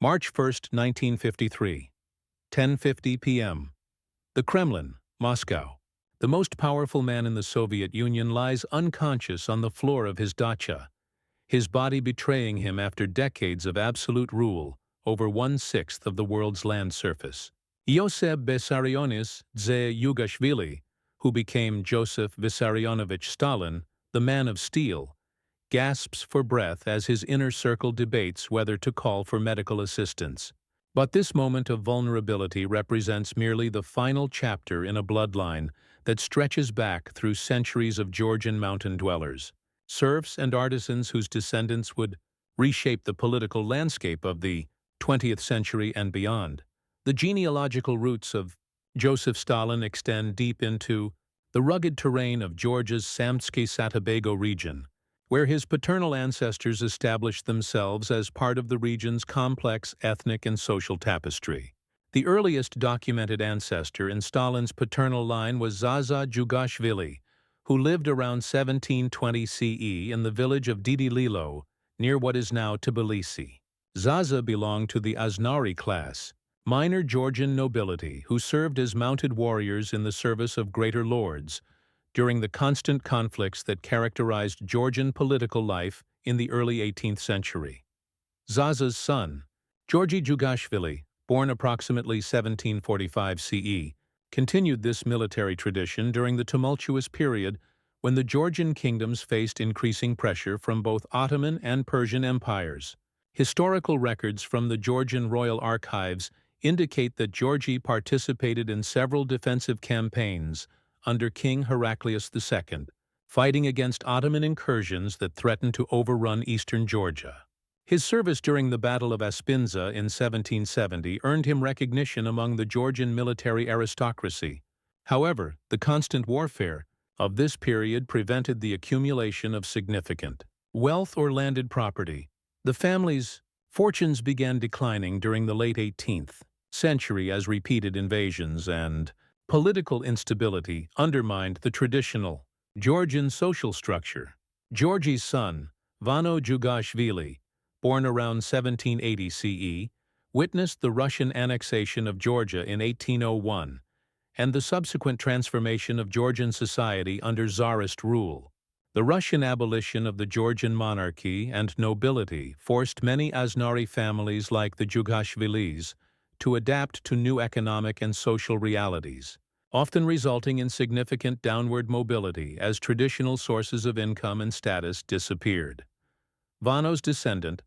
March 1, 1953, 10:50 p.m. The Kremlin, Moscow. The most powerful man in the Soviet Union lies unconscious on the floor of his dacha, his body betraying him after decades of absolute rule over 1/6 of the world's land surface. Ioseb Jughashvili, who became Joseph Vissarionovich Stalin, the man of steel, gasps for breath as his inner circle debates whether to call for medical assistance. But this moment of vulnerability represents merely the final chapter in a bloodline that stretches back through centuries of Georgian mountain dwellers, serfs and artisans whose descendants would reshape the political landscape of the 20th century and beyond. The genealogical roots of Joseph Stalin extend deep into the rugged terrain of Georgia's Samtsky-Satabago region, where his paternal ancestors established themselves as part of the region's complex ethnic and social tapestry. The earliest documented ancestor in Stalin's paternal line was Joseph Jughashvili, who lived around 1720 CE in the village of Didililo, near what is now Tbilisi. Zaza belonged to the Aznari class, minor Georgian nobility who served as mounted warriors in the service of greater lords during the constant conflicts that characterized Georgian political life in the early 18th century. Zaza's son, Georgy Jughashvili, born approximately 1745 CE, continued this military tradition during the tumultuous period when the Georgian kingdoms faced increasing pressure from both Ottoman and Persian empires. Historical records from the Georgian royal archives indicate that Georgy participated in several defensive campaigns under King Heraclius II, fighting against Ottoman incursions that threatened to overrun eastern Georgia. His service during the Battle of Aspinza in 1770 earned him recognition among the Georgian military aristocracy. However, the constant warfare of this period prevented the accumulation of significant wealth or landed property. The family's fortunes began declining during the late 18th century as repeated invasions and political instability undermined the traditional Georgian social structure. Georgy's son, Vano Jughashvili, born around 1780 CE, witnessed the Russian annexation of Georgia in 1801 and the subsequent transformation of Georgian society under Tsarist rule. The Russian abolition of the Georgian monarchy and nobility forced many Aznari families like the Jughashvilis to adapt to new economic and social realities, often resulting in significant downward mobility as traditional sources of income and status disappeared. Vano's descendant,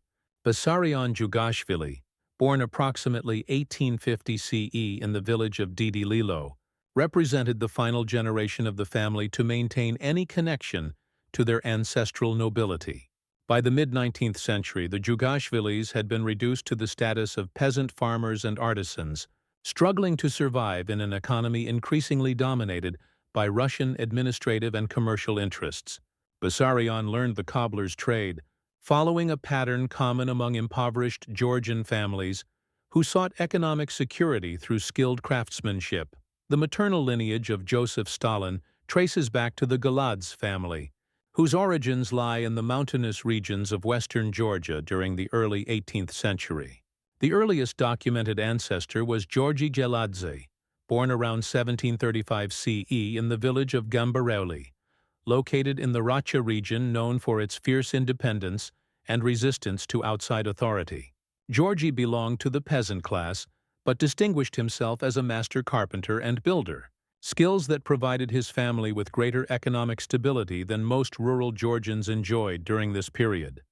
Vissarion Jughashvili, born approximately 1850 CE in the village of Didililo, represented the final generation of the family to maintain any connection to their ancestral nobility. By the mid-19th century, the Jughashvilis had been reduced to the status of peasant farmers and artisans, struggling to survive in an economy increasingly dominated by Russian administrative and commercial interests. Vissarion learned the cobbler's trade, following a pattern common among impoverished Georgian families who sought economic security through skilled craftsmanship. The maternal lineage of Joseph Stalin traces back to the Galadze family, whose origins lie in the mountainous regions of western Georgia during the early 18th century. The earliest documented ancestor was Georgy Galadze, born around 1735 CE in the village of Gambareuli, located in the Racha region known for its fierce independence and resistance to outside authority. Georgy belonged to the peasant class, but distinguished himself as a master carpenter and builder, skills that provided his family with greater economic stability than most rural Georgians enjoyed during this period.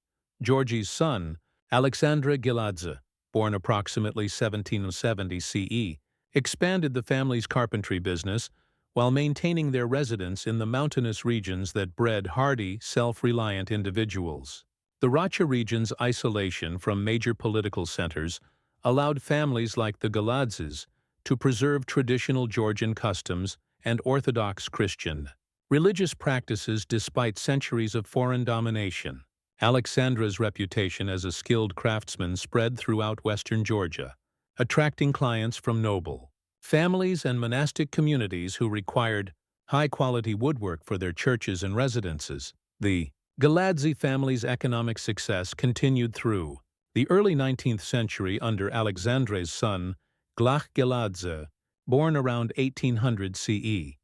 Georgy's son, Alexandra Galadze, born approximately 1770 CE, expanded the family's carpentry business while maintaining their residence in the mountainous regions that bred hardy, self-reliant individuals. The Racha region's isolation from major political centers allowed families like the Galadzes to preserve traditional Georgian customs and Orthodox Christian religious practices despite centuries of foreign domination. Alexandra's reputation as a skilled craftsman spread throughout western Georgia, attracting clients from noble families and monastic communities who required high-quality woodwork for their churches and residences. The Galadze family's economic success continued through The early 19th century under Alexandre's son, Glach Geladze, born around 1800 CE.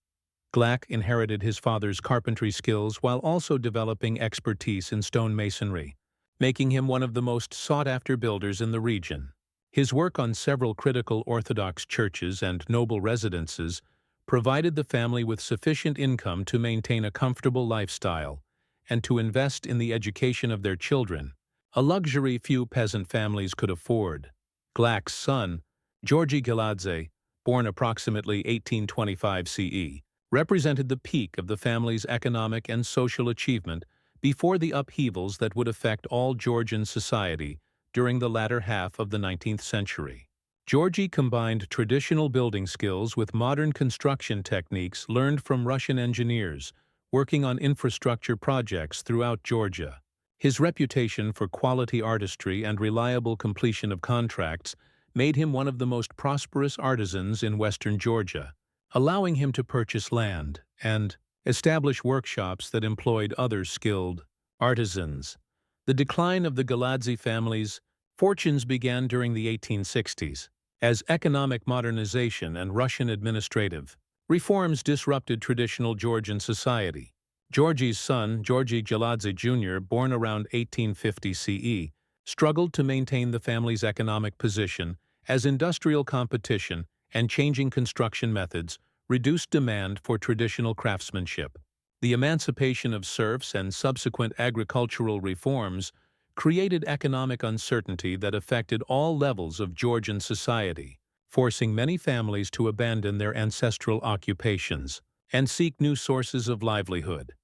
Glach inherited his father's carpentry skills while also developing expertise in stonemasonry, making him one of the most sought-after builders in the region. His work on several critical Orthodox churches and noble residences provided the family with sufficient income to maintain a comfortable lifestyle and to invest in the education of their children, a luxury few peasant families could afford. Glach's son, Georgy Geladze, born approximately 1825 CE, represented the peak of the family's economic and social achievement before the upheavals that would affect all Georgian society during the latter half of the 19th century. Georgy combined traditional building skills with modern construction techniques learned from Russian engineers working on infrastructure projects throughout Georgia. His reputation for quality artistry and reliable completion of contracts made him one of the most prosperous artisans in western Georgia, allowing him to purchase land and establish workshops that employed other skilled artisans. The decline of the Geladze family's fortunes began during the 1860s, as economic modernization and Russian administrative reforms disrupted traditional Georgian society. Georgy's son, Georgy Geladze Jr., born around 1850 CE, struggled to maintain the family's economic position as industrial competition and changing construction methods reduced demand for traditional craftsmanship. The emancipation of serfs and subsequent agricultural reforms created economic uncertainty that affected all levels of Georgian society, forcing many families to abandon their ancestral occupations and seek new sources of livelihood.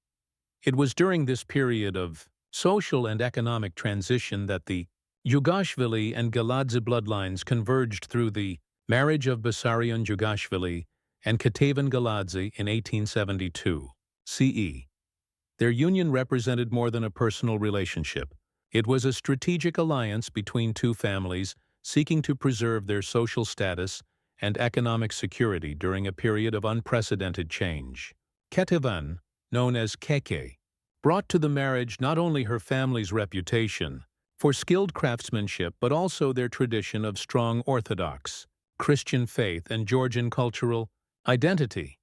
It was during this period of social and economic transition that the Jughashvili and Geladze bloodlines converged through the marriage of Bessarion Jughashvili and Katavan Geladze in 1872 CE. Their union represented more than a personal relationship. It was a strategic alliance between two families seeking to preserve their social status and economic security during a period of unprecedented change. Katavan, known as Keke, brought to the marriage not only her family's reputation for skilled craftsmanship but also their tradition of strong Orthodox Christian faith and Georgian cultural identity.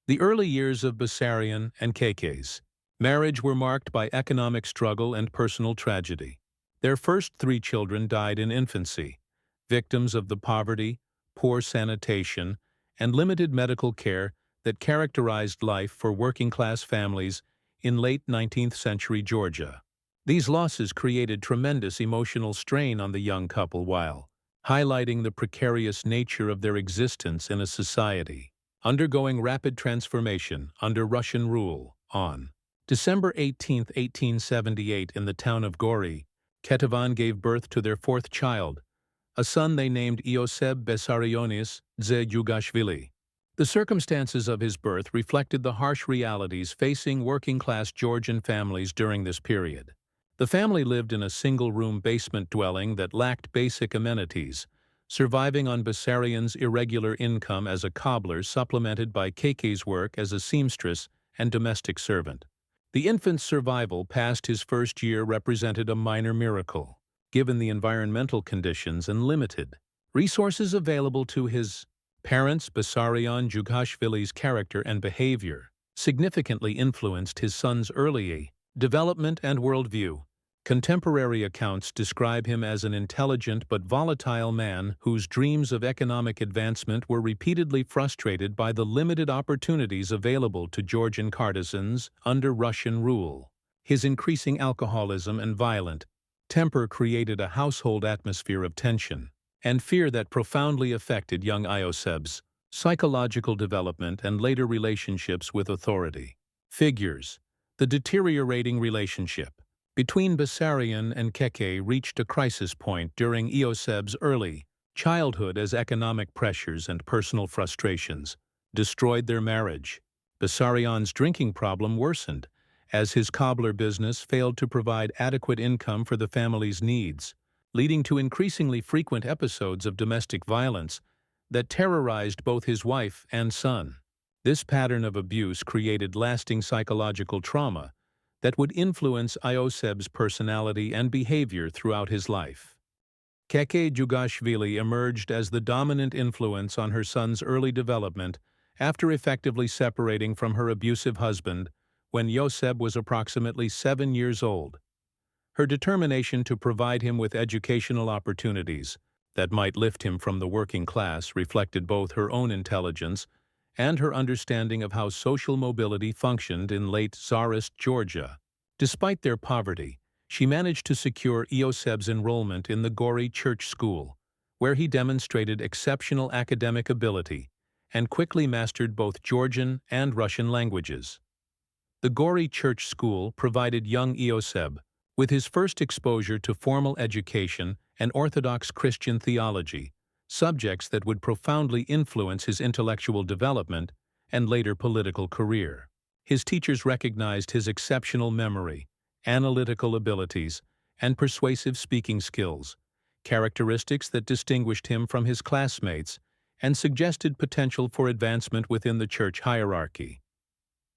The early years of Bessarion and Keke's marriage were marked by economic struggle and personal tragedy. Their first 3 children died in infancy, victims of the poverty, poor sanitation, and limited medical care that characterized life for working-class families in late 19th century Georgia. These losses created tremendous emotional strain on the young couple while highlighting the precarious nature of their existence in a society undergoing rapid transformation under Russian rule. On December 18, 1878, in the town of Gori, Ketavan gave birth to their 4th child, a son they named Ioseb Jughashvili. The circumstances of his birth reflected the harsh realities facing working-class Georgian families during this period. The family lived in a single-room basement dwelling that lacked basic amenities, surviving on Bessarion's irregular income as a cobbler supplemented by Keke's work as a seamstress and domestic servant. The infant's survival past his first year represented a minor miracle, given the environmental conditions and limited resources available to his parents. Bessarion Jughashvili's character and behavior significantly influenced his son's early development and worldview. Contemporary accounts describe him as an intelligent but volatile man whose dreams of economic advancement were repeatedly frustrated by the limited opportunities available to Georgian courtesans under Russian rule. His increasing alcoholism and violent temper created a household atmosphere of tension and fear that profoundly affected young Ioseb's psychological development and later relationships with authority figures. The deteriorating relationship between Bessarion and Keke reached a crisis point during Ioseb's early childhood as economic pressures and personal frustrations destroyed their marriage. Bessarion's drinking problem worsened as his cobbler business failed to provide adequate income for the family's needs, leading to increasingly frequent episodes of domestic violence that terrorized both his wife and son. This pattern of abuse created lasting psychological trauma that would influence Ioseb's personality and behavior throughout his life. Keke Jughashvili emerged as the dominant influence on her son's early development after effectively separating from her abusive husband when Ioseb was approximately 7 years old. Her determination to provide him with educational opportunities that might lift him from the working class reflected both her own intelligence and her understanding of how social mobility functioned in late Tsarist Georgia. Despite their poverty, she managed to secure Ioseb's enrollment in the Gori Church School, where he demonstrated exceptional academic ability and quickly mastered both Georgian and Russian languages. The Gori Church School provided young Ioseb with his first exposure to formal education and Orthodox Christian theology, subjects that would profoundly influence his intellectual development and later political career. His teachers recognized his exceptional memory, analytical abilities, and persuasive speaking skills, characteristics that distinguished him from his classmates and suggested potential for advancement within the church hierarchy.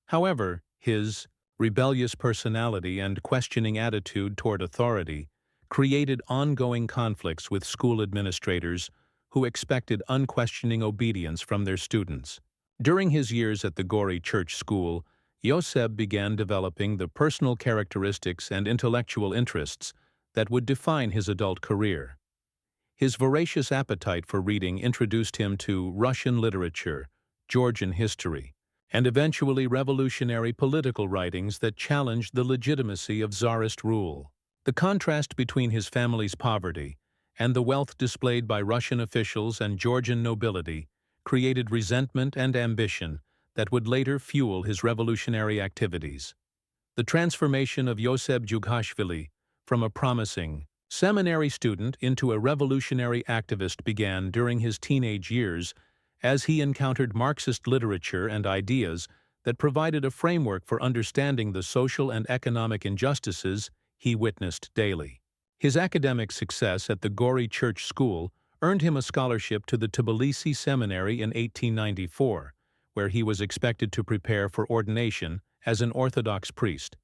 However, his rebellious personality and questioning attitude toward authority created ongoing conflicts with school administrators who expected unquestioning obedience from their students. During his years at the Gori Church School, Ioseb began developing the personal characteristics and intellectual interests that would define his adult career. His voracious appetite for reading introduced him to Russian literature, Georgian history, and eventually revolutionary political writings that challenged the legitimacy of Tsarist rule. The contrast between his family's poverty and the wealth displayed by Russian officials and Georgian nobility created resentment and ambition that would later fuel his revolutionary activities. The transformation of Ioseb Jughashvili from a promising seminary student into a revolutionary activist began during his teenage years as he encountered Marxist literature and ideas that provided a framework for understanding the social and economic injustices he witnessed daily. His academic success at the Gori Church School earned him a scholarship to the Tbilisi Seminary in 1894, where he was expected to prepare for ordination as an Orthodox priest.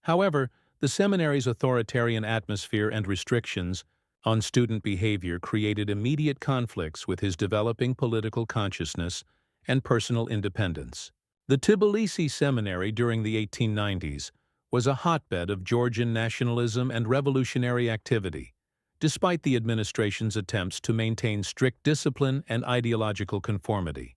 However, the seminary's authoritarian atmosphere and restrictions on student behavior created immediate conflicts with his developing political consciousness and personal independence. The Tbilisi Seminary during the 1890s was a hotbed of Georgian nationalism and revolutionary activity, despite the administration's attempts to maintain strict discipline and ideological conformity.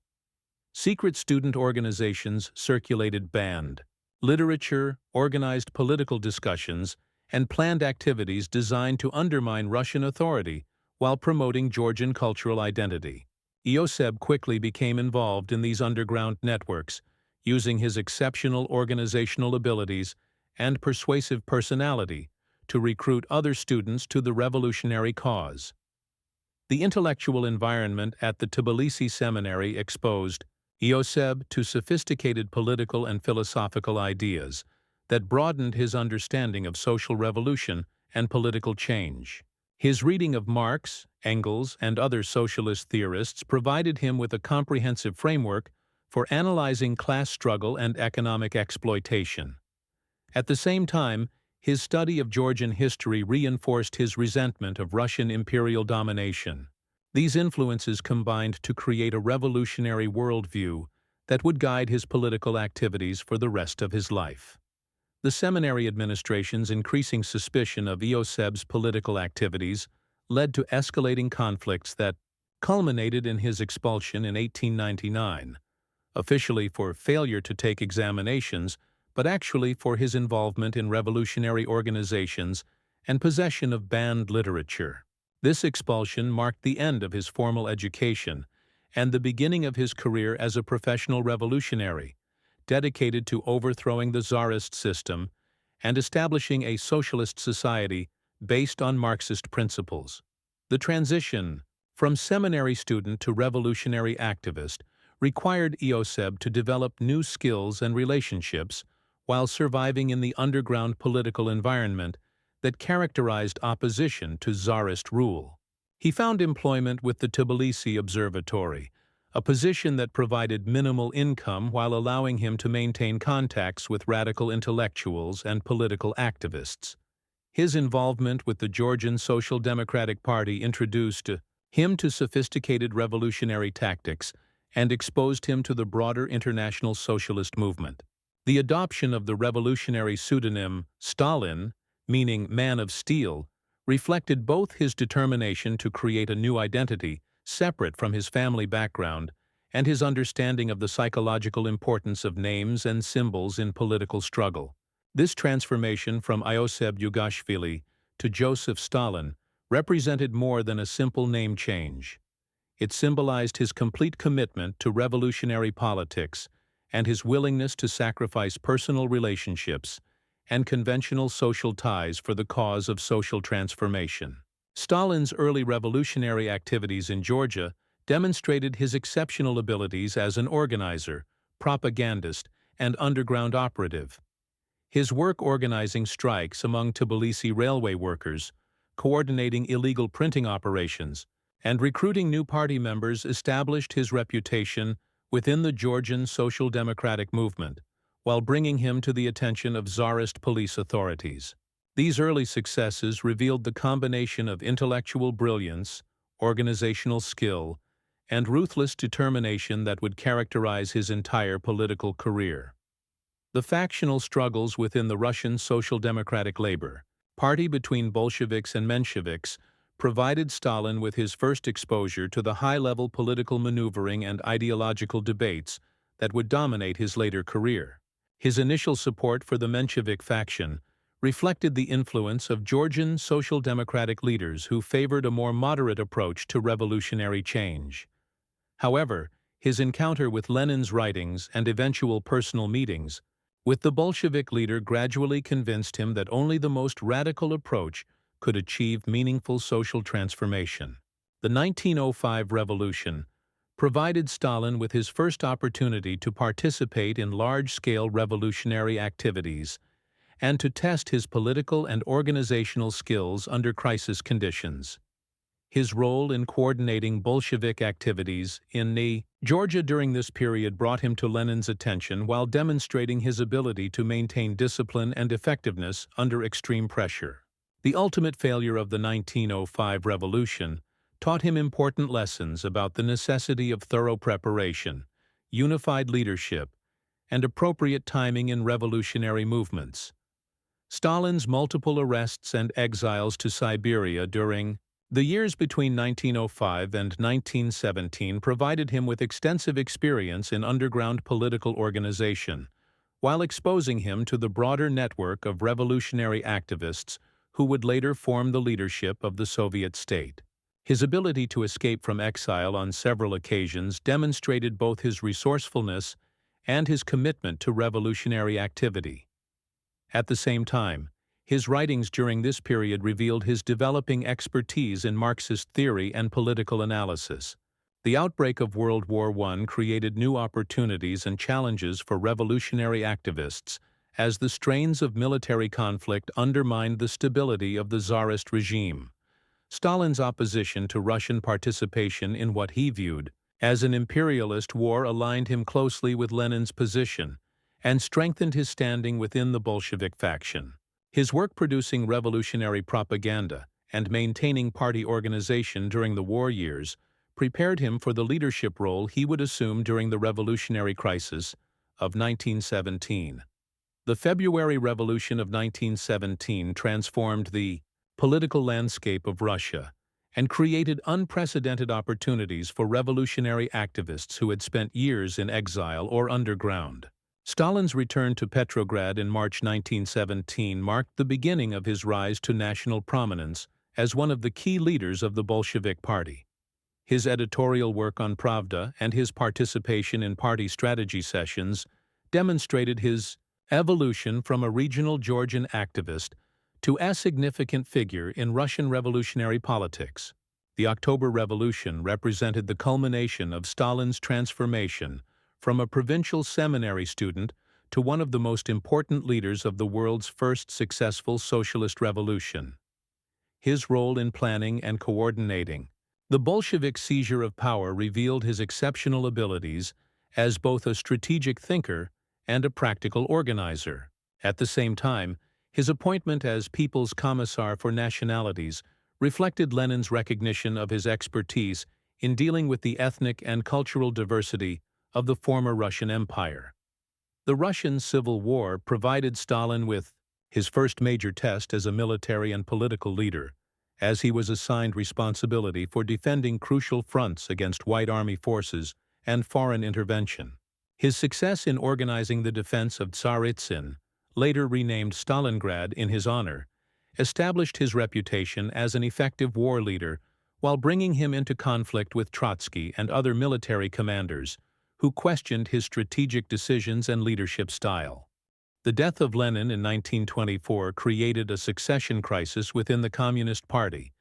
Secret student organizations circulated banned literature, organized political discussions, and planned activities designed to undermine Russian authority while promoting Georgian cultural identity. Ioseb quickly became involved in these underground networks, using his exceptional organizational abilities and persuasive personality to recruit other students to the revolutionary cause. The intellectual environment at the Tbilisi Seminary exposed Ioseb to sophisticated political and philosophical ideas that broadened his understanding of social revolution and political change. His reading of Marx, Engels, and other socialist theorists provided him with a comprehensive framework for analyzing class struggle and economic exploitation. At the same time, his study of Georgian history reinforced his resentment of Russian imperial domination. These influences combined to create a revolutionary worldview that would guide his political activities for the rest of his life. The seminary administration's increasing suspicion of Ioseb's political activities led to escalating conflicts that culminated in his expulsion in 1899, officially for failure to take examinations, but actually for his involvement in revolutionary organizations and possession of banned literature. This expulsion marked the end of his formal education and the beginning of his career as a professional revolutionary, dedicated to overthrowing the Tsarist system and establishing a socialist society based on Marxist principles. The transition from seminary student to revolutionary activist required Ioseb to develop new skills and relationships while surviving in the underground political environment that characterized opposition to Tsarist rule. He found employment with the Tbilisi Observatory, a position that provided minimal income while allowing him to maintain contacts with radical intellectuals and political activists. His involvement with the Georgian Social Democratic Party introduced him to sophisticated revolutionary tactics and exposed him to the broader international socialist movement. The adoption of the revolutionary pseudonym Stalin, meaning man of steel, reflected both his determination to create a new identity separate from his family background and his understanding of the psychological importance of names and symbols in political struggle. This transformation from Ioseb Jughashvili to Joseph Stalin represented more than a simple name change. It symbolized his complete commitment to revolutionary politics and his willingness to sacrifice personal relationships and conventional social ties for the cause of social transformation. Stalin's early revolutionary activities in Georgia demonstrated his exceptional abilities as an organizer, propagandist, and underground operative. His work organizing strikes among Tbilisi railway workers, coordinating illegal printing operations, and recruiting new party members established his reputation within the Georgian Social Democratic movement, while bringing him to the attention of Tsarist police authorities. These early successes revealed the combination of intellectual brilliance, organizational skill, and ruthless determination that would characterize his entire political career. The factional struggles within the Russian Social Democratic Labor Party between Bolsheviks and Mensheviks provided Stalin with his first exposure to the high-level political maneuvering and ideological debates that would dominate his later career. His initial support for the Menshevik faction reflected the influence of Georgian social democratic leaders who favored a more moderate approach to revolutionary change. However, his encounter with Lenin's writings and eventual personal meetings with the Bolshevik leader gradually convinced him that only the most radical approach could achieve meaningful social transformation. The 1905 revolution provided Stalin with his first opportunity to participate in large-scale revolutionary activities and to test his political and organizational skills under crisis conditions. His role in coordinating Bolshevik activities in Georgia during this period brought him to Lenin's attention while demonstrating his ability to maintain discipline and effectiveness under extreme pressure. The ultimate failure of the 1905 revolution taught him important lessons about the necessity of thorough preparation, unified leadership, and appropriate timing in revolutionary movements. Stalin's multiple arrests and exiles to Siberia during the years between 1905 and 1917 provided him with extensive experience in underground political organization, while exposing him to the broader network of revolutionary activists who would later form the leadership of the Soviet state. His ability to escape from exile on several occasions demonstrated both his resourcefulness and his commitment to revolutionary activity. At the same time, his writings during this period revealed his developing expertise in Marxist theory and political analysis. The outbreak of World War I created new opportunities and challenges for revolutionary activists as the strains of military conflict undermined the stability of the Tsarist regime. Stalin's opposition to Russian participation in what he viewed as an imperialist war aligned him closely with Lenin's position and strengthened his standing within the Bolshevik faction. His work producing revolutionary propaganda and maintaining party organization during the war years prepared him for the leadership role he would assume during the revolutionary crisis of 1917. The February Revolution of 1917 transformed the political landscape of Russia and created unprecedented opportunities for revolutionary activists who had spent years in exile or underground. Stalin's return to Petrograd in March 1917 marked the beginning of his rise to national prominence as one of the key leaders of the Bolshevik Party. His editorial work on Pravda and his participation in party strategy sessions demonstrated his evolution from a regional Georgian activist to a significant figure in Russian revolutionary politics. The October Revolution represented the culmination of Stalin's transformation from a provincial seminary student to one of the most important leaders of the world's first successful socialist revolution. His role in planning and coordinating The Bolshevik seizure of power revealed his exceptional abilities as both a strategic thinker and a practical organizer. At the same time, his appointment as People's Commissar for Nationalities reflected Lenin's recognition of his expertise in dealing with the ethnic and cultural diversity of the former Russian Empire. The Russian Civil War provided Stalin with his first major test as a military and political leader, as he was assigned responsibility for defending crucial fronts against White Army forces and foreign intervention. His success in organizing the defense of Tsaritsyn, later renamed Stalingrad in his honor, established his reputation as an effective war leader while bringing him into conflict with Trotsky and other military commanders who questioned his strategic decisions and leadership style. The death of Lenin in 1924 created a succession crisis within the Communist Party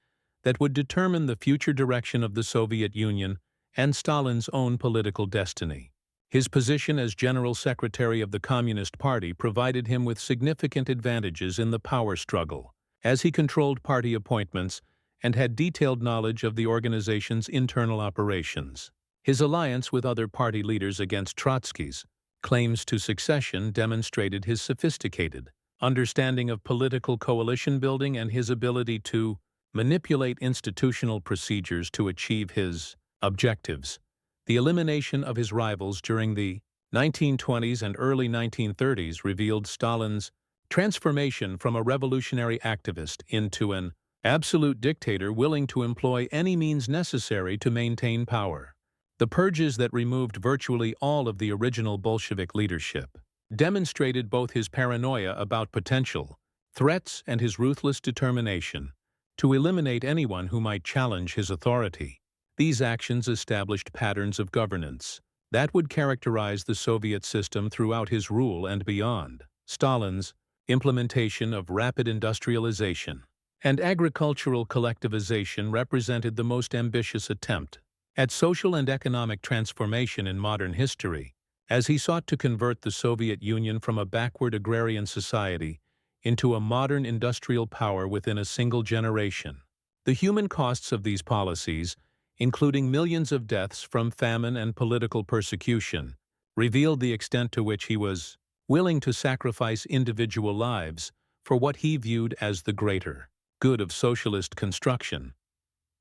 that would determine the future direction of the Soviet Union and Stalin's own political destiny. His position as General Secretary of the Communist Party provided him with significant advantages in the power struggle, as he controlled party appointments and had detailed knowledge of the organization's internal operations. His alliance with other party leaders against Trotsky's claims to succession demonstrated his sophisticated understanding of political coalition building and his ability to manipulate institutional procedures to achieve his objectives. The elimination of his rivals during the 1920s and early 1930s revealed Stalin's transformation from a revolutionary activist into an absolute dictator willing to employ any means necessary to maintain power. The purges that removed virtually all of the original Bolshevik leadership demonstrated both his paranoia about potential threats and his ruthless determination to eliminate anyone who might challenge his authority. These actions established patterns of governance that would characterize the Soviet system throughout his rule and beyond. Stalin's implementation of rapid industrialization and agricultural collectivization represented the most ambitious attempt at social and economic transformation in modern history, as he sought to convert the Soviet Union from a backward agrarian society into a modern industrial power within a single generation. The human costs of these policies, including millions of deaths from famine and political persecution, revealed the extent to which he was willing to sacrifice individual lives for what he viewed as the greater good of socialist construction.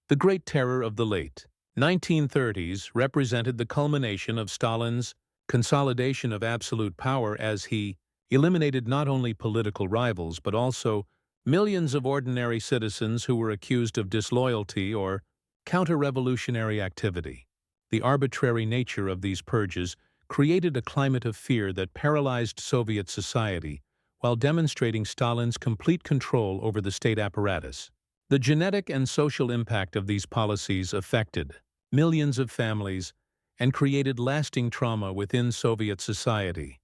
The Great Terror of the late 1930s represented the culmination of Stalin's consolidation of absolute power as he eliminated not only political rivals but also millions of ordinary citizens who were accused of disloyalty or counter-revolutionary activity. The arbitrary nature of these purges created a climate of fear that paralyzed Soviet society while demonstrating Stalin's complete control over the state apparatus. The genetic and social impact of these policies affected millions of families and created lasting trauma within Soviet society.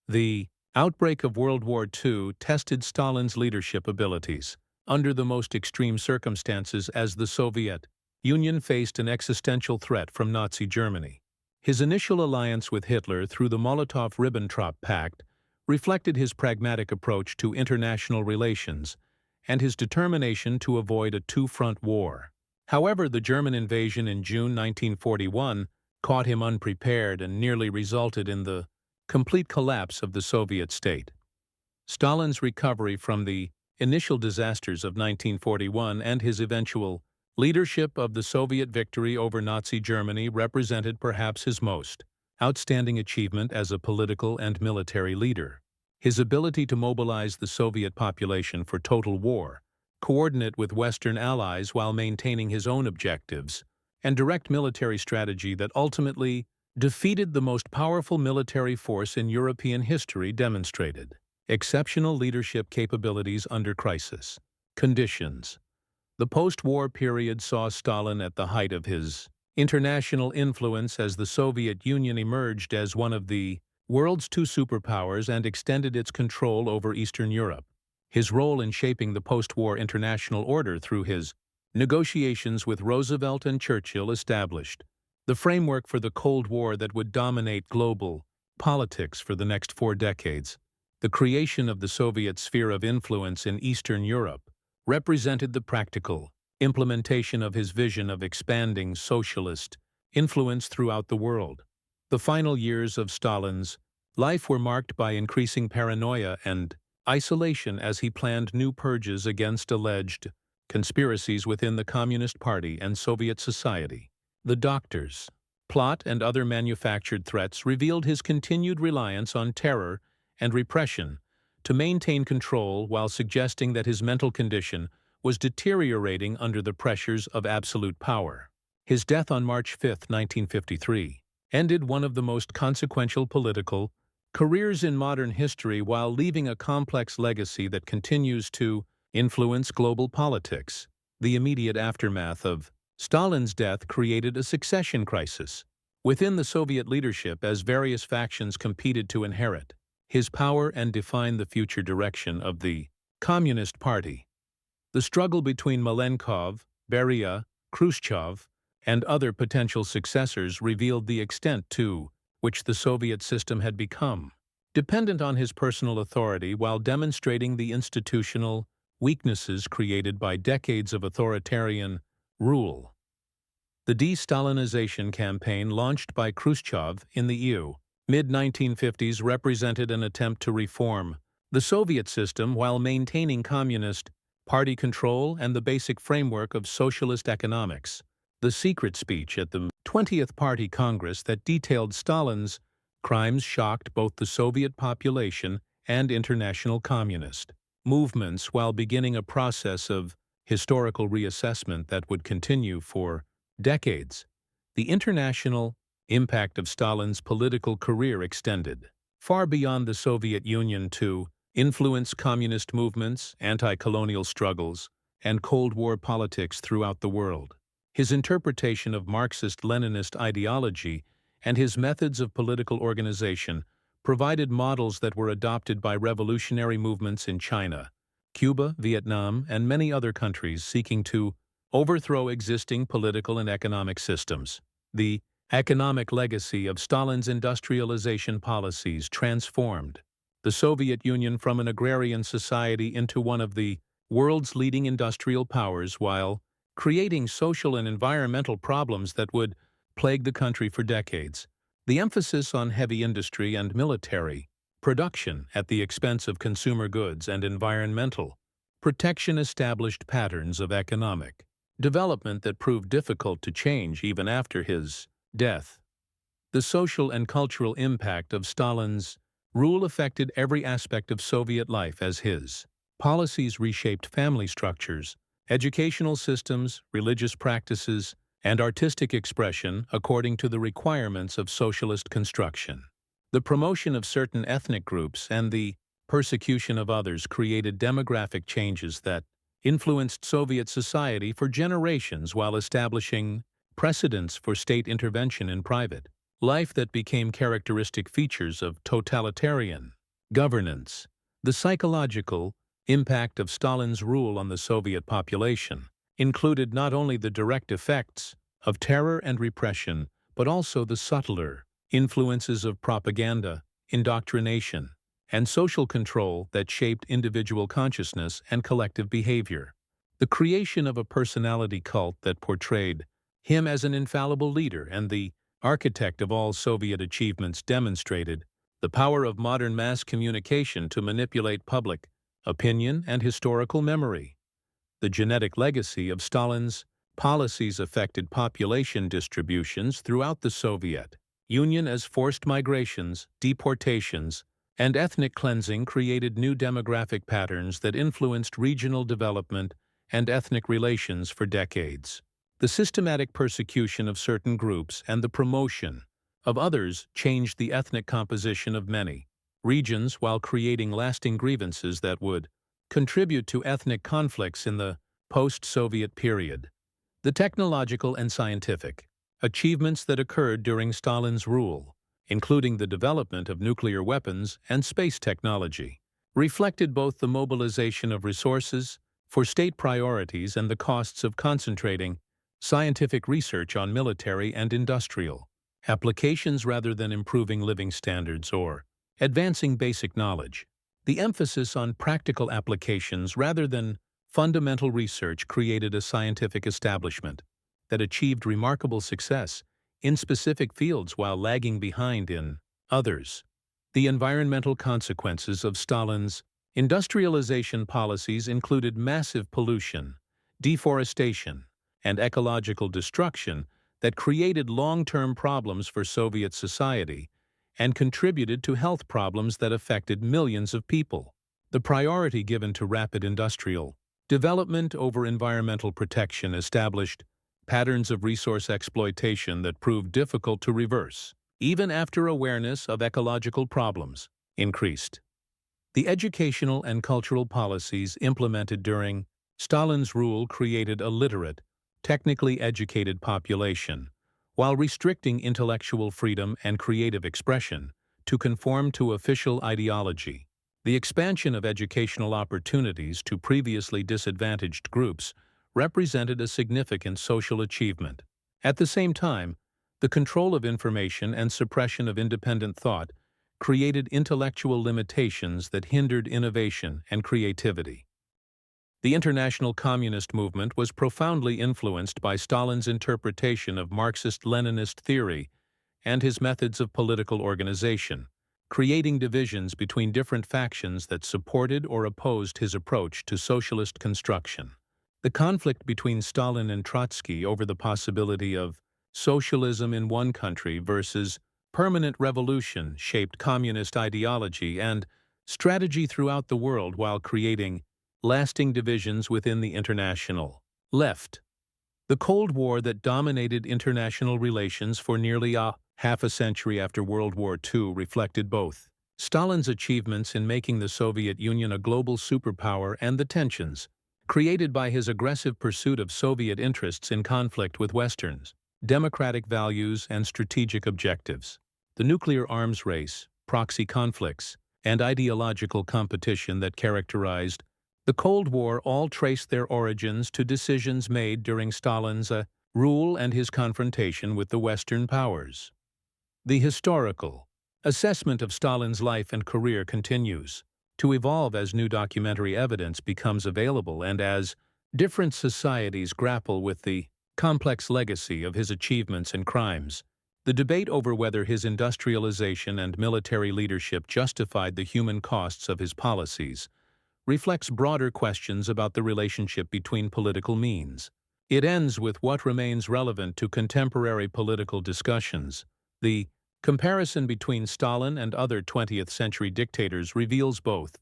The outbreak of World War II tested Stalin's leadership abilities under the most extreme circumstances as the Soviet Union faced an existential threat from Nazi Germany. His initial alliance with Hitler through the Molotov-Ribbentrop Pact reflected his pragmatic approach to international relations and his determination to avoid a two-front war. However, the German invasion in June 1941 caught him unprepared and nearly resulted in the complete collapse of the Soviet state. Stalin's recovery from the initial disasters of 1941 and his eventual leadership of the Soviet victory over Nazi Germany represented perhaps his most outstanding achievement as a political and military leader. His ability to mobilize the Soviet population for total war, coordinate with Western allies while maintaining his own objectives, and direct military strategy that ultimately defeated the most powerful military force in European history demonstrated exceptional leadership capabilities under crisis conditions. The post-war period saw Stalin at the height of his international influence as the Soviet Union emerged as one of the world's two superpowers and extended its control over Eastern Europe. His role in shaping the post-war international order through his negotiations with Roosevelt and Churchill established the framework for the Cold War that would dominate global politics for the next 4 decades. The creation of the Soviet sphere of influence in Eastern Europe represented the practical implementation of his vision of expanding socialist influence throughout the world. The final years of Stalin's life were marked by increasing paranoia and isolation as he planned new purges against alleged conspiracies within the Communist Party and Soviet society. The Doctor's plot and other manufactured threats revealed his continued reliance on terror and repression to maintain control, while suggesting that his mental condition was deteriorating under the pressures of absolute power. His death on March 5, 1953, ended one of the most consequential political careers in modern history, while leaving a complex legacy that continues to influence global politics. The immediate aftermath of Stalin's death created a succession crisis within the Soviet leadership as various factions competed to inherit his power and define the future direction of the Communist Party. The struggle between Malenkov, Beria, Khrushchev, and other potential successors revealed the extent to which the Soviet system had become dependent on his personal authority, while demonstrating the institutional weaknesses created by decades of authoritarian rule. The de-Stalinization campaign launched by Khrushchev in the mid-1950s represented an attempt to reform the Soviet system while maintaining Communist Party control and the basic framework of socialist economics. The secret speech at the 20th Party Congress that detailed Stalin's crimes shocked both the Soviet population and international communist movements, while beginning a process of historical reassessment that would continue for decades. The international impact of Stalin's political career extended far beyond the Soviet Union to influence communist movements, anti-colonial struggles, and Cold War politics throughout the world. His interpretation of Marxist-Leninist ideology and his methods of political organization provided models that were adopted by revolutionary movements in China, Cuba, Vietnam, and many other countries seeking to overthrow existing political and economic systems. The economic legacy of Stalin's industrialization policies transformed the Soviet Union from an agrarian society into one of the world's leading industrial powers, while creating social and environmental problems that would plague the country for decades. The emphasis on heavy industry and military production at the expense of consumer goods and environmental protection established patterns of economic development that proved difficult to change even after his death. The social and cultural impact of Stalin's rule affected every aspect of Soviet life, as his policies reshaped family structures, educational systems, religious practices, and artistic expression according to the requirements of socialist construction. The promotion of certain ethnic groups and the persecution of others created demographic changes that influenced Soviet society for generations, while establishing precedents for state intervention in private life that became characteristic features of totalitarian governance. The psychological impact of Stalin's rule on the Soviet population included not only the direct effects of terror and repression, but also the subtler influences of propaganda, indoctrination, and social control that shaped individual consciousness and collective behavior. The creation of a personality cult that portrayed him as an infallible leader and the architect of all Soviet achievements demonstrated the power of modern mass communication to manipulate public opinion and historical memory. The genetic legacy of Stalin's policies affected population distributions throughout the Soviet Union, as forced migrations, deportations, and ethnic cleansing created new demographic patterns that influenced regional development and ethnic relations for decades. The systematic persecution of certain groups and the promotion of others changed the ethnic composition of many regions, while creating lasting grievances that would contribute to ethnic conflicts in the post-Soviet period. The technological and scientific achievements that occurred during Stalin's rule, including the development of nuclear weapons and space technology, reflected both the mobilization of resources for state priorities and the costs of concentrating scientific research on military and industrial applications rather than improving living standards or advancing basic knowledge. The emphasis on practical applications rather than fundamental research created a scientific establishment that achieved remarkable success in specific fields while lagging behind in others. The environmental consequences of Stalin's industrialization policies included massive pollution, deforestation, and ecological destruction that created long-term problems for Soviet society and contributed to health problems that affected millions of people. The priority given to rapid industrial development over environmental protection established patterns of resource exploitation that proved difficult to reverse, even after awareness of ecological problems increased. The educational and cultural policies implemented during Stalin's rule created a literate, technically educated population, while restricting intellectual freedom and creative expression to conform to official ideology. The expansion of educational opportunities to previously disadvantaged groups represented a significant social achievement. At the same time, the control of information and suppression of independent thought created intellectual limitations that hindered innovation and creativity. The international communist movement was profoundly influenced by Stalin's interpretation of Marxist-Leninist theory and his methods of political organization, creating divisions between different factions that supported or opposed his approach to socialist construction. The conflict between Stalin and Trotsky over the possibility of socialism in one country versus permanent revolution shaped communist ideology and strategy throughout the world while creating lasting divisions within the international left. The Cold War that dominated international relations for nearly half a century after World War II reflected both Stalin's achievements in making the Soviet Union a global superpower and the tensions created by his aggressive pursuit of Soviet interests in conflict with Western's democratic values and strategic objectives. The nuclear arms race, proxy conflicts, and ideological competition that characterized the Cold War all trace their origins to decisions made during Stalin's rule and his confrontation with the Western powers. The historical assessment of Stalin's life and career continues to evolve as new documentary evidence becomes available and as different societies grapple with the complex legacy of his achievements and crimes. The debate over whether his industrialization and military leadership justified the human costs of his policies reflects broader questions about the relationship between political means. It ends with what remains relevant to contemporary political discussions. The comparison between Stalin and other 20th-century dictators reveals both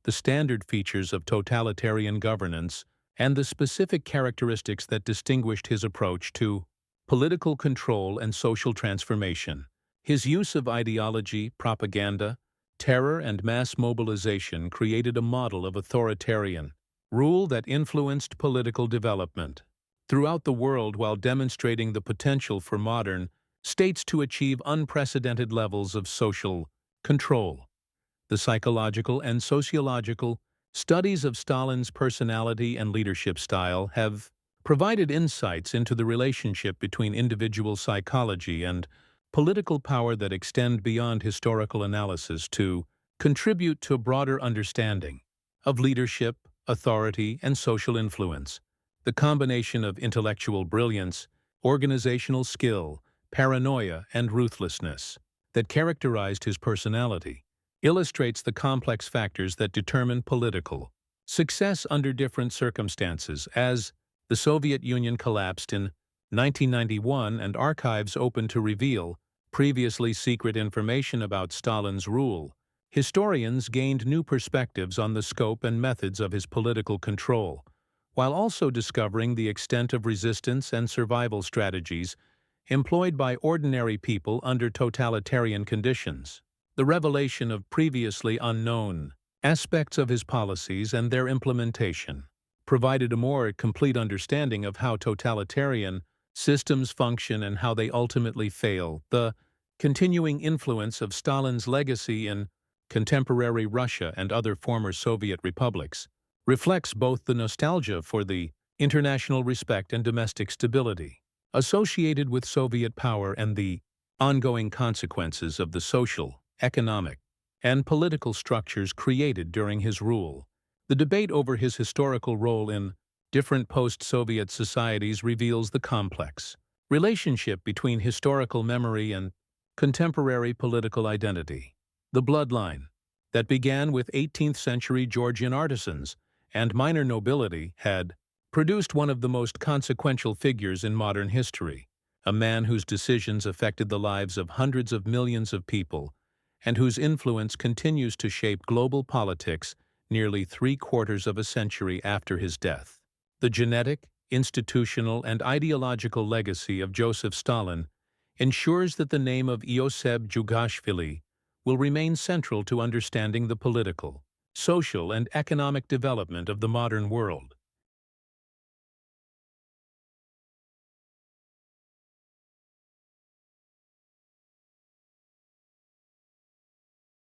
the standard features of totalitarian governance and the specific characteristics that distinguished his approach to political control and social transformation. His use of ideology, propaganda, terror, and mass mobilization created a model of authoritarian rule that influenced political development throughout the world while demonstrating the potential for modern states to achieve unprecedented levels of social control. The psychological and sociological studies of Stalin's personality and leadership style have provided insights into the relationship between individual psychology and political power that extend beyond historical analysis to contribute to a broader understanding of leadership, authority, and social influence. The combination of intellectual brilliance, organizational skill, paranoia, and ruthlessness that characterized his personality illustrates the complex factors that determine political success under different circumstances. As the Soviet Union collapsed in 1991 and archives opened to reveal previously secret information about Stalin's rule, historians gained new perspectives on the scope and methods of his political control, while also discovering the extent of resistance and survival strategies employed by ordinary people under totalitarian conditions. The revelation of previously unknown aspects of his policies and their implementation provided a more complete understanding of how totalitarian systems function and how they ultimately fail. The continuing influence of Stalin's legacy in contemporary Russia and other former Soviet republics reflects both the nostalgia for the international respect and domestic stability associated with Soviet power and the ongoing consequences of the social, economic, and political structures created during his rule. The debate over his historical role in different post-Soviet societies reveals the complex relationship between historical memory and contemporary political identity. The bloodline, that began with 18th-century Georgian artisans and minor nobility, had produced one of the most consequential figures in modern history, a man whose decisions affected the lives of hundreds of millions of people and whose influence continues to shape global politics nearly three-quarters of a century after his death. The genetic, institutional, and ideological legacy of Joseph Stalin ensures that the name of Ioseb Jughashvili will remain central to understanding the political, social, and economic development of the modern world.